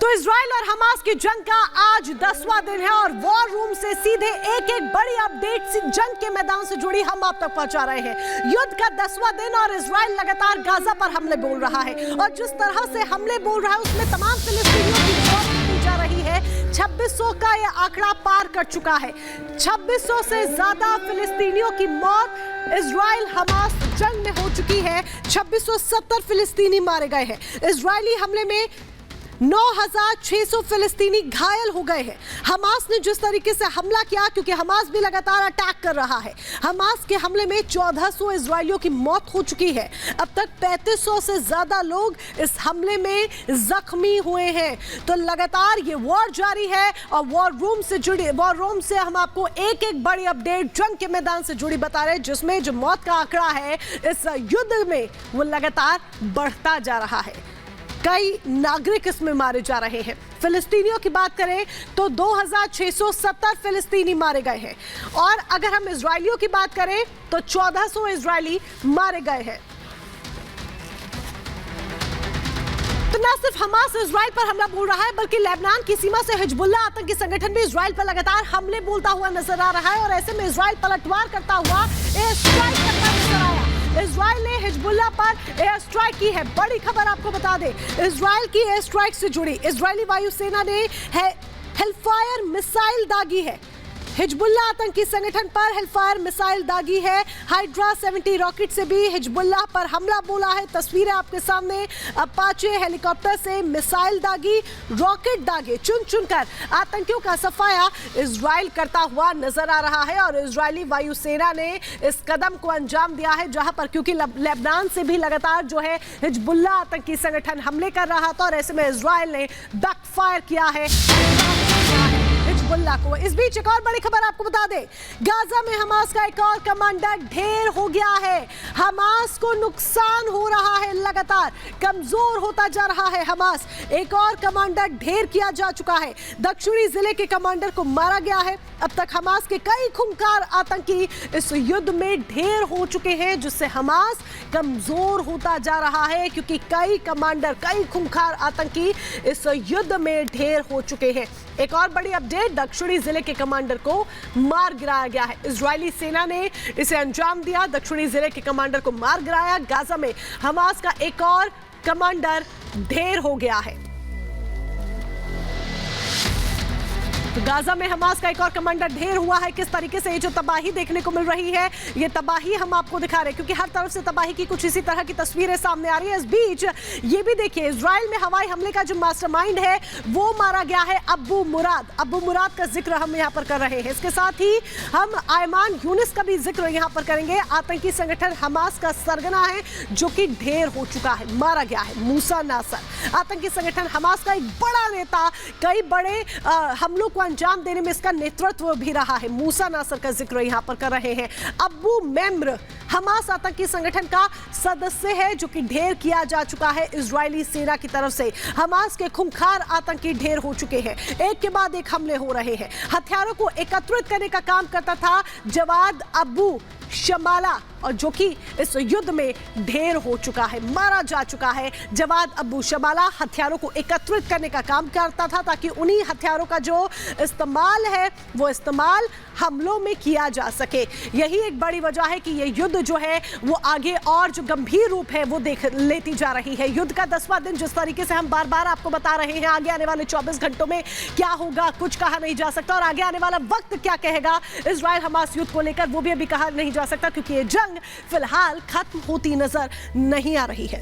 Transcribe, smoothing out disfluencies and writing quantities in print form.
तो इजराइल और हमास की जंग का आज 10वां दिन है और वॉर रूम से सीधे एक एक बड़ी अपडेट जंग के मैदान से जुड़ी हम आप तक पहुंचा रहे हैं। युद्ध का 10वां दिन और इजराइल लगातार गाजा पर हमले बोल रहा है और जिस तरह से हमले बोल रहा है उसमें तमाम फिलिस्तीनियों की मौत की जा रही है। 2600 का यह आंकड़ा पार कर चुका है। 2600 से ज्यादा फिलिस्तीनियों की मौत इजराइल हमास जंग में हो चुकी है। 2670 फिलिस्तीनी मारे गए हैं। इजरायली हमले में 9600 फिलिस्तीनी घायल हो गए हैं। हमास ने जिस तरीके से हमला किया, क्योंकि हमास भी लगातार अटैक कर रहा है, हमास के हमले में 1400 इजरायलियों की मौत हो चुकी है। अब तक 3500 से ज्यादा लोग इस हमले में जख्मी हुए हैं। तो लगातार ये वॉर जारी है और वॉर रूम से हम आपको एक एक बड़ी अपडेट जंग के मैदान से जुड़ी बता रहे हैं, जिसमें जो मौत का आंकड़ा है इस युद्ध में वो लगातार बढ़ता जा रहा है। कई नागरिक इसमें मारे जा रहे हैं। फिलिस्तीनियों की बात करें तो 2670 फिलिस्तीनी मारे गए हैं और अगर हम इजरायलियों की बात करें तो 1400 इजरायली मारे गए हैं। तो न सिर्फ हमास इजराइल पर हमला बोल रहा है, बल्कि लेबनान की सीमा से हिजबुल्लाह आतंकी संगठन भी इजराइल पर लगातार हमले बोलता हुआ नजर आ रहा है और ऐसे में इजराइल पलटवार करता हुआ एयर स्ट्राइक करता नजर आया। इजराइल ने हिजबुल्लाह पर एयर स्ट्राइक की है। बड़ी खबर आपको बता दें, इजराइल की एयर स्ट्राइक से जुड़ी इजरायली वायुसेना ने हेलफायर मिसाइल दागी है। हिजबुल्लाह आतंकी संगठन पर हेलफायर मिसाइल दागी है। हाइड्रा 70 रॉकेट से भी हिजबुल्लाह पर हमला बोला है। तस्वीरें आपके सामने, अपाचे हेलीकॉप्टर से मिसाइल दागी, रॉकेट दागे, चुन चुनकर आतंकियों का सफाया इजराइल करता हुआ नजर आ रहा है। और इजरायली वायुसेना ने इस कदम को अंजाम दिया है, जहां पर क्योंकि लेबनान से भी लगातार जो है हिजबुल्लाह आतंकी संगठन हमले कर रहा था और ऐसे में इजराइल ने बैकफायर किया है हिजबुल्लाह को। इस बीच एक और बड़ी खबर आपको बता दें, गाजा में हमास का एक और कमांडर ढेर हो गया है। हमास को नुकसान हो रहा है, लगातार कमजोर होता जा रहा है हमास। एक और कमांडर ढेर किया जा चुका है। दक्षिणी जिले के कमांडर को मारा गया है। अब तक हमास के कई खूंखार आतंकी इस युद्ध में ढेर हो चुके हैं, जिससे हमास कमजोर होता जा रहा है, क्योंकि कई कमांडर, कई खूंखार आतंकी इस युद्ध में ढेर हो चुके हैं। एक और बड़ी अपडेट, दक्षिणी जिले के कमांडर को मार गिराया गया है। इजरायली सेना ने इसे अंजाम दिया, दक्षिणी जिले के कमांडर को मार गिराया। गाजा में हमास का एक और कमांडर ढेर हो गया है। तो गाजा में हमास का एक और कमांडर ढेर हुआ है। किस तरीके से ये जो तबाही देखने को मिल रही है, ये तबाही हम आपको दिखा रहे हैं, क्योंकि हर तरफ से तबाही की कुछ इसी तरह की तस्वीरें सामने आ रही है। इस बीच ये भी देखिए, इजराइल में हवाई हमले का जो मास्टरमाइंड है वो मारा गया है, अब्बू मुराद। अब्बू मुराद का जिक्र हम यहाँ पर कर रहे हैं। इसके साथ ही हम आयमान यूनिस का भी जिक्र यहाँ पर करेंगे। आतंकी संगठन हमास का सरगना है जो कि ढेर हो चुका है, मारा गया है। मूसा नासर आतंकी संगठन हमास का एक बड़ा नेता, कई बड़े हमलों अंजाम देने में इसका नेतृत्व भी रहा है। मूसा नासर का जिक्र यहां पर कर रहे हैं। अब्बू मेम्र हमास आतंकी संगठन का सदस्य है जो कि ढेर किया जा चुका है इजरायली सेना की तरफ से। हमास के खूंखार आतंकी ढेर हो चुके हैं, एक के बाद एक हमले हो रहे हैं। हथियारों को एकत्रित करने का काम करता था जवाद अबू शमाला, और जो कि इस युद्ध में ढेर हो चुका है, मारा जा चुका है। जवाद अबू शमाला हथियारों को एकत्रित करने का काम करता था ताकि उन्हीं हथियारों का जो इस्तेमाल है वो इस्तेमाल हमलों में किया जा सके। यही एक बड़ी वजह है कि ये युद्ध जो है वो आगे और जो गंभीर रूप है वो देख लेती जा रही है। युद्ध का 10वां दिन, जिस तरीके से हम बार बार आपको बता रहे हैं, आगे आने वाले 24 घंटों में क्या होगा कुछ कहा नहीं जा सकता, और आगे आने वाला वक्त क्या कहेगा इजराइल हमास युद्ध को लेकर वो भी अभी कहा नहीं जा सकता, क्योंकि ये जंग फिलहाल खत्म होती नजर नहीं आ रही है।